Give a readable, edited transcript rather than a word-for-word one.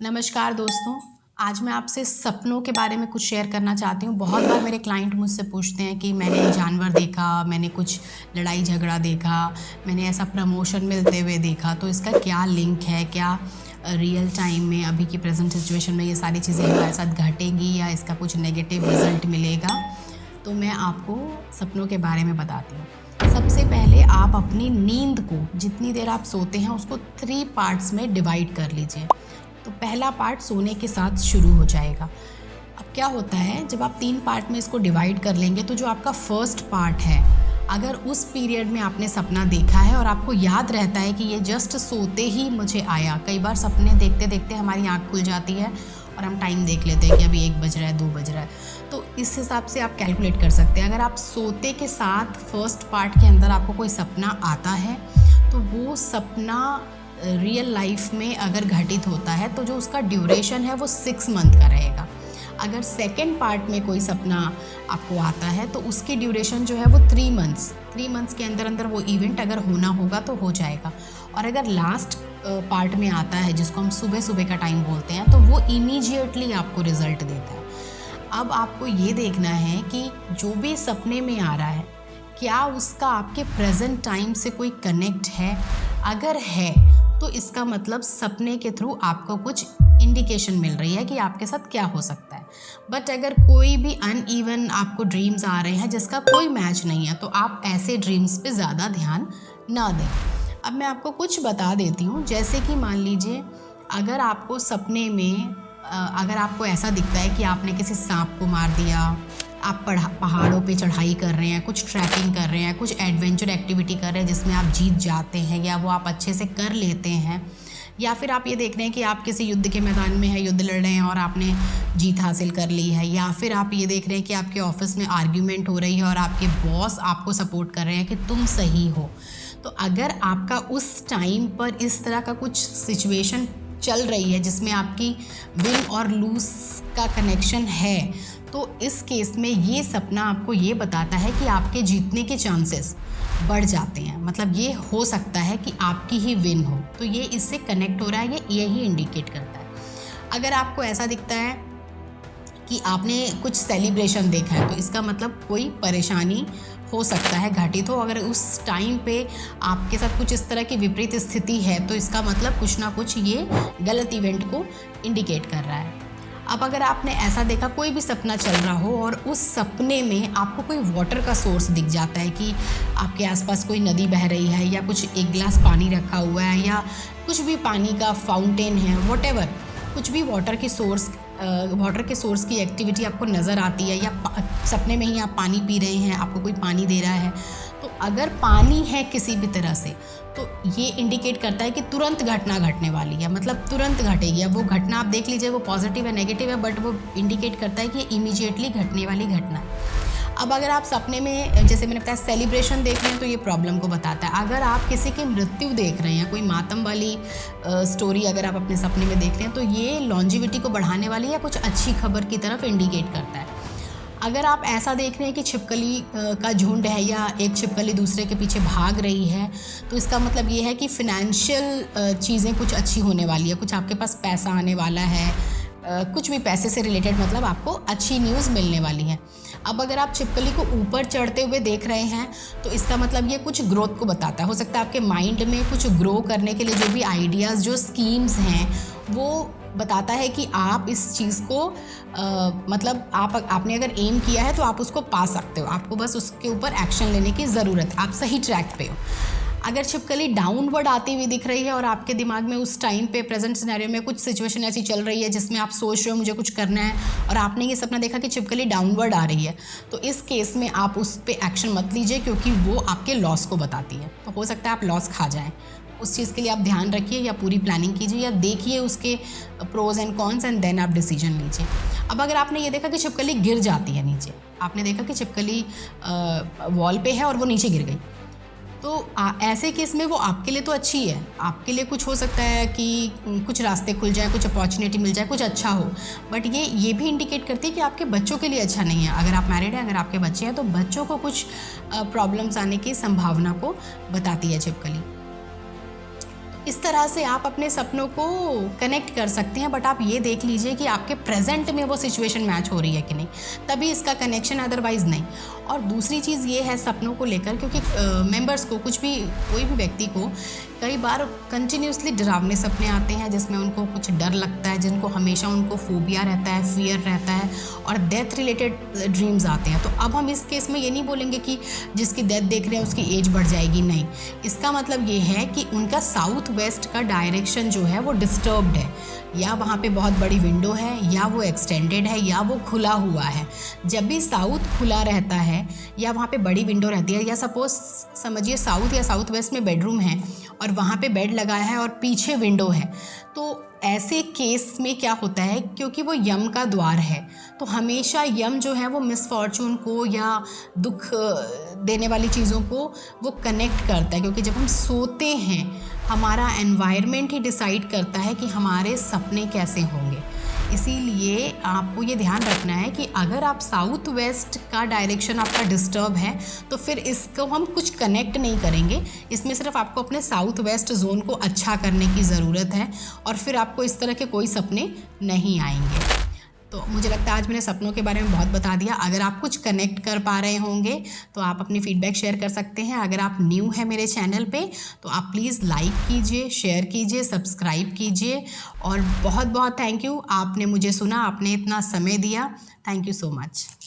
नमस्कार दोस्तों। आज मैं आपसे सपनों के बारे में कुछ शेयर करना चाहती हूँ। बहुत बार मेरे क्लाइंट मुझसे पूछते हैं कि मैंने जानवर देखा, मैंने कुछ लड़ाई झगड़ा देखा, मैंने ऐसा प्रमोशन मिलते हुए देखा, तो इसका क्या लिंक है, क्या रियल टाइम में अभी की प्रेजेंट सिचुएशन में ये सारी चीज़ें हमारे साथ घटेंगी या इसका कुछ नेगेटिव रिजल्ट मिलेगा। तो मैं आपको सपनों के बारे में बताती हूँ। सबसे पहले आप अपनी नींद को, जितनी देर आप सोते हैं, उसको 3 पार्ट्स में डिवाइड कर लीजिए। तो पहला पार्ट सोने के साथ शुरू हो जाएगा। अब क्या होता है, जब आप 3 पार्ट में इसको डिवाइड कर लेंगे तो जो आपका फर्स्ट पार्ट है, अगर उस पीरियड में आपने सपना देखा है और आपको याद रहता है कि ये जस्ट सोते ही मुझे आया। कई बार सपने देखते देखते हमारी आँख खुल जाती है और हम टाइम देख लेते हैं कि अभी 1 बज रहा है, 2 बज रहा है। तो इस हिसाब से आप कैलकुलेट कर सकते हैं। अगर आप सोते के साथ फर्स्ट पार्ट के अंदर आपको कोई सपना आता है तो वो सपना रियल लाइफ में अगर घटित होता है तो जो उसका ड्यूरेशन है वो 6 मंथ का रहेगा। अगर सेकेंड पार्ट में कोई सपना आपको आता है तो उसकी ड्यूरेशन जो है वो 3 मंथ्स के अंदर अंदर वो इवेंट अगर होना होगा तो हो जाएगा। और अगर लास्ट पार्ट में आता है, जिसको हम सुबह सुबह का टाइम बोलते हैं, तो वो इमीडिएटली आपको रिजल्ट देता है। अब आपको ये देखना है कि जो भी सपने में आ रहा है, क्या उसका आपके प्रेजेंट टाइम से कोई कनेक्ट है। अगर है तो इसका मतलब सपने के थ्रू आपको कुछ इंडिकेशन मिल रही है कि आपके साथ क्या हो सकता है। बट अगर कोई भी अनइवन आपको ड्रीम्स आ रहे हैं जिसका कोई मैच नहीं है, तो आप ऐसे ड्रीम्स पे ज़्यादा ध्यान ना दें। अब मैं आपको कुछ बता देती हूँ। जैसे कि मान लीजिए, अगर आपको सपने में अगर आपको ऐसा दिखता है कि आपने किसी सांप को मार दिया, आप पहाड़ों पे चढ़ाई कर रहे हैं, कुछ ट्रैकिंग कर रहे हैं, कुछ एडवेंचर एक्टिविटी कर रहे हैं जिसमें आप जीत जाते हैं या वो आप अच्छे से कर लेते हैं, या फिर आप ये देख रहे हैं कि आप किसी युद्ध के मैदान में हैं, युद्ध लड़ रहे हैं और आपने जीत हासिल कर ली है, या फिर आप ये देख रहे हैं कि आपके ऑफिस में आर्ग्यूमेंट हो रही है और आपके बॉस आपको सपोर्ट कर रहे हैं कि तुम सही हो। तो अगर आपका उस टाइम पर इस तरह का कुछ सिचुएशन चल रही है जिसमें आपकी विन और लूज का कनेक्शन है, तो इस केस में ये सपना आपको ये बताता है कि आपके जीतने के चांसेस बढ़ जाते हैं। मतलब ये हो सकता है कि आपकी ही विन हो। तो ये इससे कनेक्ट हो रहा है, ये यही इंडिकेट करता है। अगर आपको ऐसा दिखता है कि आपने कुछ सेलिब्रेशन देखा है, तो इसका मतलब कोई परेशानी हो सकता है घटित हो। अगर उस टाइम पे आपके साथ कुछ इस तरह की विपरीत स्थिति है, तो इसका मतलब कुछ ना कुछ ये गलत इवेंट को इंडिकेट कर रहा है। अब अगर आपने ऐसा देखा, कोई भी सपना चल रहा हो और उस सपने में आपको कोई वाटर का सोर्स दिख जाता है कि आपके आसपास कोई नदी बह रही है, या कुछ एक गिलास पानी रखा हुआ है, या कुछ भी पानी का फाउंटेन है, व्हाटएवर, कुछ भी वाटर के सोर्स की एक्टिविटी आपको नज़र आती है, या सपने में ही आप पानी पी रहे हैं, आपको कोई पानी दे रहा है, तो अगर पानी है किसी भी तरह से, तो ये इंडिकेट करता है कि तुरंत घटना घटने वाली है। मतलब तुरंत घटेगी। अब वो घटना आप देख लीजिए, वो पॉजिटिव है, नेगेटिव है, बट वो इंडिकेट करता है कि इमीडिएटली घटने वाली घटना है। अब अगर आप सपने में, जैसे मैंने बताया, सेलिब्रेशन देख रहे हैं, तो ये प्रॉब्लम को बताता है। अगर आप किसी की मृत्यु देख रहे हैं, कोई मातम वाली स्टोरी अगर आप अपने सपने में देख रहे हैं, तो ये लॉन्जिविटी को बढ़ाने वाली या कुछ अच्छी खबर की तरफ इंडिकेट करता है। अगर आप ऐसा देख रहे हैं कि छिपकली का झुंड है या एक छिपकली दूसरे के पीछे भाग रही है, तो इसका मतलब ये है कि फिनेंशियल चीज़ें कुछ अच्छी होने वाली है, कुछ आपके पास पैसा आने वाला है, कुछ भी पैसे से रिलेटेड, मतलब आपको अच्छी न्यूज़ मिलने वाली है। अब अगर आप छिपकली को ऊपर चढ़ते हुए देख रहे हैं, तो इसका मतलब ये कुछ ग्रोथ को बताता है। हो सकता है आपके माइंड में कुछ ग्रो करने के लिए जो भी आइडियाज़, जो स्कीम्स हैं, वो बताता है कि आप इस चीज़ को मतलब आपने अगर एम किया है तो आप उसको पा सकते हो। आपको बस उसके ऊपर एक्शन लेने की ज़रूरत है, आप सही ट्रैक पे हो। अगर छिपकली डाउनवर्ड आती हुई दिख रही है और आपके दिमाग में उस टाइम पे प्रेजेंट सिनेरियो में कुछ सिचुएशन ऐसी चल रही है जिसमें आप सोच रहे हो मुझे कुछ करना है, और आपने ये सपना देखा कि छिपकली डाउनवर्ड आ रही है, तो इस केस में आप उस पर एक्शन मत लीजिए, क्योंकि वो आपके लॉस को बताती है। तो हो सकता है आप लॉस खा जाएँ। उस चीज़ के लिए आप ध्यान रखिए, या पूरी प्लानिंग कीजिए, या देखिए उसके pros and cons, and then आप डिसीजन लीजिए। अब अगर आपने ये देखा कि छिपकली गिर जाती है नीचे, आपने देखा कि छिपकली वॉल पे है और वो नीचे गिर गई, तो ऐसे केस में वो आपके लिए तो अच्छी है। आपके लिए कुछ हो सकता है कि कुछ रास्ते खुल जाए, कुछ अपॉर्चुनिटी मिल जाए, कुछ अच्छा हो, बट ये भी इंडिकेट करती है कि आपके बच्चों के लिए अच्छा नहीं है। अगर आप मैरिड हैं, अगर आपके बच्चे हैं, तो बच्चों को कुछ प्रॉब्लम्स आने की संभावना को बताती है छिपकली। इस तरह से आप अपने सपनों को कनेक्ट कर सकते हैं, बट आप ये देख लीजिए कि आपके प्रेजेंट में वो सिचुएशन मैच हो रही है कि नहीं, तभी इसका कनेक्शन, अदरवाइज़ नहीं। और दूसरी चीज़ ये है सपनों को लेकर, क्योंकि मेंबर्स को, कोई भी व्यक्ति को कई बार कंटिन्यूसली डरावने सपने आते हैं जिसमें उनको कुछ डर लगता है, जिनको हमेशा उनको फोबिया रहता है, फियर रहता है, और डेथ रिलेटेड ड्रीम्स आते हैं। तो अब हम इस केस में ये नहीं बोलेंगे कि जिसकी डेथ देख रहे हैं उसकी एज बढ़ जाएगी, नहीं। इसका मतलब ये है कि उनका साउथ वेस्ट का डायरेक्शन जो है वो डिस्टर्ब्ड है, या वहाँ पे बहुत बड़ी विंडो है, या वो एक्सटेंडेड है, या वो खुला हुआ है। जब भी साउथ खुला रहता है या वहाँ पे बड़ी विंडो रहती है, या सपोज समझिए साउथ या साउथ वेस्ट में बेडरूम है और वहाँ पे बेड लगाया है और पीछे विंडो है, तो ऐसे केस में क्या होता है, क्योंकि वो यम का द्वार है, तो हमेशा यम जो है वो मिसफॉर्चून को या दुख देने वाली चीज़ों को वो कनेक्ट करता है। क्योंकि जब हम सोते हैं, हमारा एनवायरनमेंट ही डिसाइड करता है कि हमारे सपने कैसे होंगे। इसीलिए आपको ये ध्यान रखना है कि अगर आप साउथ वेस्ट का डायरेक्शन आपका डिस्टर्ब है, तो फिर इसको हम कुछ कनेक्ट नहीं करेंगे। इसमें सिर्फ आपको अपने साउथ वेस्ट जोन को अच्छा करने की ज़रूरत है, और फिर आपको इस तरह के कोई सपने नहीं आएंगे। तो मुझे लगता है आज मैंने सपनों के बारे में बहुत बता दिया। अगर आप कुछ कनेक्ट कर पा रहे होंगे तो आप अपनी फीडबैक शेयर कर सकते हैं। अगर आप न्यू हैं मेरे चैनल पे तो आप प्लीज़ लाइक कीजिए, शेयर कीजिए, सब्सक्राइब कीजिए। और बहुत बहुत थैंक यू, आपने मुझे सुना, आपने इतना समय दिया। Thank you so much.